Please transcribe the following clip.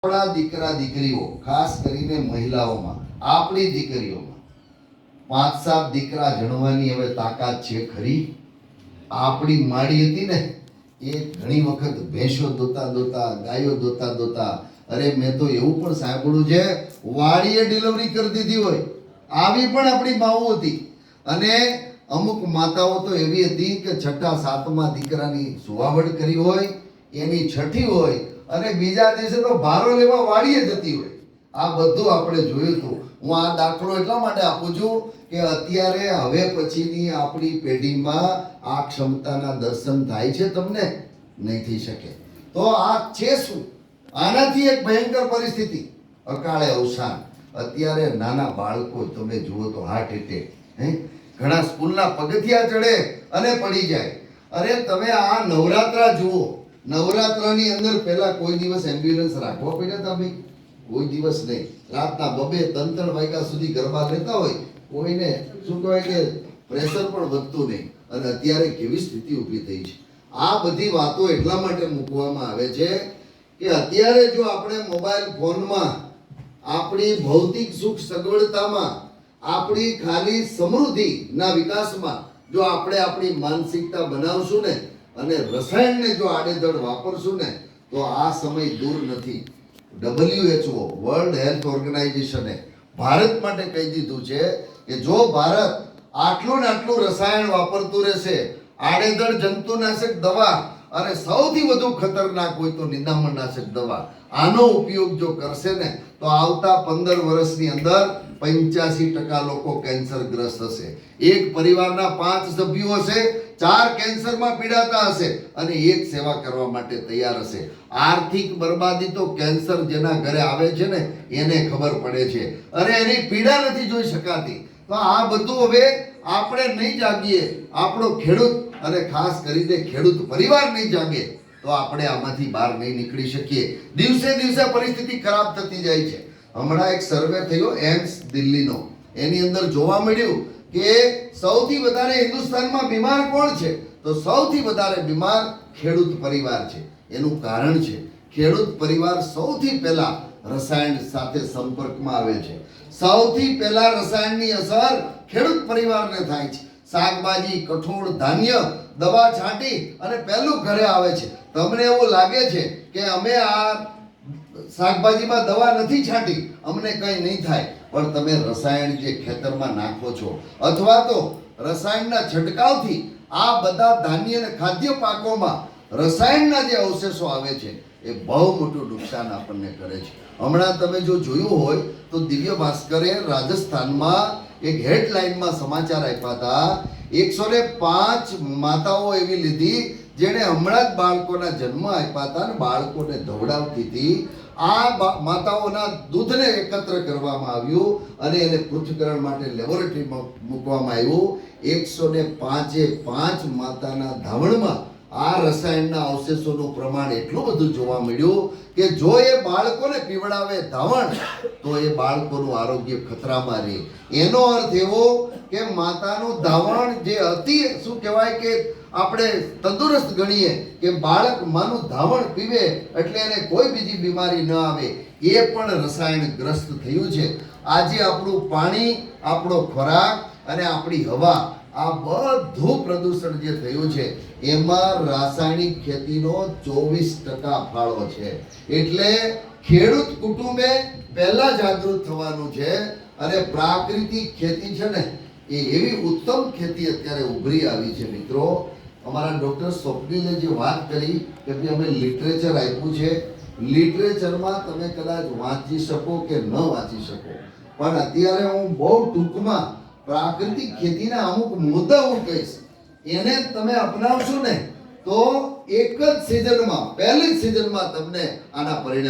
આપણા દીકરા દીકરીઓ ખાસ કરીને મહિલાઓમાં આપણી દીકરીઓમાં 5-7 દીકરા જણવાની હવે તાકાત છે ખરી? આપણી માડી હતી ને એ ઘણી વખત ભેંસો દોતા દોતા ગાયો દોતા દોતા અરે મેં તો એવું પણ સાંભળ્યું છે વાડીએ ડિલિવરી કરી દીધી હોય આવી પણ આપણી માઓ હતી. અને અમુક માતાઓ તો એવી હતી કે 6-7મા દીકરાની સુવાવડ કરી હોય એની છઠ્ઠી હોય અને બીજા દિવસે તો ભારો લેવા વાડીએ જતી હોય. આ બધું આપણે જોયું હતું. હું આ દાખલો એટલા માટે આપું છું કે અત્યારે હવે પછીની આપણી પેઢીમાં આ ક્ષમતાના દર્શન થાય છે તમને નહીં થઈ શકે. તો આ છે શું? આનાથી એક ભયંકર પરિસ્થિતિ અકાળે અવસાન. અત્યારે નાના બાળકો તમે જુઓ તો હાર્ટ એટેક, ઘણા સ્કૂલના પગથિયા ચડે અને પડી જાય. અરે તમે આ નવરાત્રા જુઓ, નવરાત્રાની અંદર પહેલા કોઈ દિવસ એમ્બ્યુલન્સ રાખવા પડ્યા હતા ભાઈ? કોઈ દિવસ નહીં. રાતના 2-3 વાગ્યા સુધી ગરબા લેતા હોય, કોઈને શું કહેવાય કે પ્રેશર પણ વધતું નહીં. અને અત્યારે કેવી સ્થિતિ ઊભી થઈ છે. આ બધી વાતો એટલા માટે મૂકવામાં આવે છે કે અત્યારે જો આપણે મોબાઈલ ફોનમાં આપણી ભૌતિક સુખ સગવડતામાં આપણી ખાલી સમૃદ્ધિના વિકાસમાં જો આપણે આપણી માનસિકતા બનાવશું ને અને રસાયણને જો આડેધડ વાપરશું ને તો આ સમય દૂર નથી. WHO વર્લ્ડ હેલ્થ ઓર્ગેનાઇઝેશને ભારત માટે કહી દીધું છે કે જો ભારત આટલું ને આટલું રસાયણ વાપરતું રહેશે, આડેધડ જંતુનાશક દવા અને સૌથી વધુ ખતરનાક હોય તો નિંદામણનાશક દવા, આનો ઉપયોગ જો કરશે ને તો આવતા 15 વર્ષની અંદર 85% લોકો કેન્સરગ્રસ્ત હશે. એક પરિવારના 5 સભ્યો હશે, 4 કેન્સરમાં પીડાતા હશે અને એક સેવા કરવા માટે તૈયાર હશે. આર્થિક બરબાદી તો કેન્સર જેના ઘરે આવે છે ને એને ખબર પડે છે અને એની પીડા નથી જોઈ શકાતી. તો આ બધું હવે આપણે નહીં જાગીએ, આપણો ખેડૂત અને ખાસ કરીને ખેડૂત પરિવાર નહીં જાગે તો આપણે આમાંથી બહાર નહીં નીકળી શકીએ. દિવસે દિવસે પરિસ્થિતિ ખરાબ થતી જાય છે. હમણાં એક સર્વે થયો એમ્સ દિલ્હીનો, એની અંદર જોવા મળ્યું કે સૌથી વધારે હિન્દુસ્તાનમાં બીમાર કોણ છે? તો સૌથી વધારે બીમાર ખેડૂત પરિવાર છે. એનું કારણ છે ખેડૂત પરિવાર સૌથી પહેલા રસાયણ સાથે સંપર્કમાં આવે છે. સૌથી પહેલા રસાયણની અસર ખેડૂત પરિવારને થાય છે. શાકભાજી, કઠોળ, ધાન્ય દવા છાંટી અને પહેલું ઘરે આવે છે. તમને એવું લાગે છે કે અમે આ શાકભાજીમાં દવા નથી છાંટી, અમને કંઈ નહીં થાય, પણ તમે રસાયણ જે ખેતરમાં નાખો છો અથવા તો રસાયણના છંટકાવથી આ બધા ધાન્ય અને ખાદ્ય પાકોમાં રસાયણના જે અવશેષો આવે છે એ બહુ મોટું નુકસાન આપણને કરે છે. હમણાં તમે જો જોયું હોય તો દિવ્ય ભાસ્કરે રાજસ્થાનમાં એક હેડલાઇનમાં સમાચાર આપ્યા હતા. 105 માતાઓ એવી લીધી જેણે હમણાં જ બાળકોના જન્મ આપ્યા હતા અને બાળકોને ધવડાવતી હતી. આ માતાઓના દૂધને એકત્ર કરવામાં આવ્યું અને એને પૃથ્થકરણ માટે લેબોરેટરીમાં મૂકવામાં આવ્યું. 105 માતાના ધાવણમાં આ રસાયણના અવશેષોનું પ્રમાણ એટલું બધું જોવા મળ્યું કે જો એ બાળકોને પીવડાવે ધાવણ તો એ બાળકોનું આરોગ્ય ખતરામાં રહે. એનો અર્થ એવો કે માતાનું ધાવણ જે અતિ શું કહેવાય કે આપણે તંદુરસ્ત ગણીએ કે બાળક માનું ધાવણ પીવે એટલે એને કોઈ બીજી બીમારી ન આવે, એ પણ રસાયણગ્રસ્ત થયું છે. આજે આપણું પાણી, આપણો ખોરાક અને આપણી હવા, આ બધું પ્રદૂષણ જે થયું છે એમાં રાસાયણિક ખેતીનો 24% ફાળો છે. એટલે ખેડૂત કુટુંબે પહેલા જાગૃત થવાનું છે. અને પ્રાકૃતિક ખેતી છે ને એ એવી ઉત્તમ ખેતી અત્યારે ઉભરી આવી છે. મિત્રો, અમારા ડૉક્ટર સ્વપ્નિલે જે વાત કરી કે ભાઈ અમે લિટરેચર આપ્યું છે, લિટરેચરમાં તમે કદાચ વાંચી શકો કે ન વાંચી શકો, પણ અત્યારે હું બહુ ટૂંકમાં પ્રાકૃતિક ખેતીના અમુક મુદ્દા હું કહીશ. એને તમે અપનાવશો ને તો એક જ સિઝનમાં, પહેલી જ સિઝનમાં તમને આના પરિણામ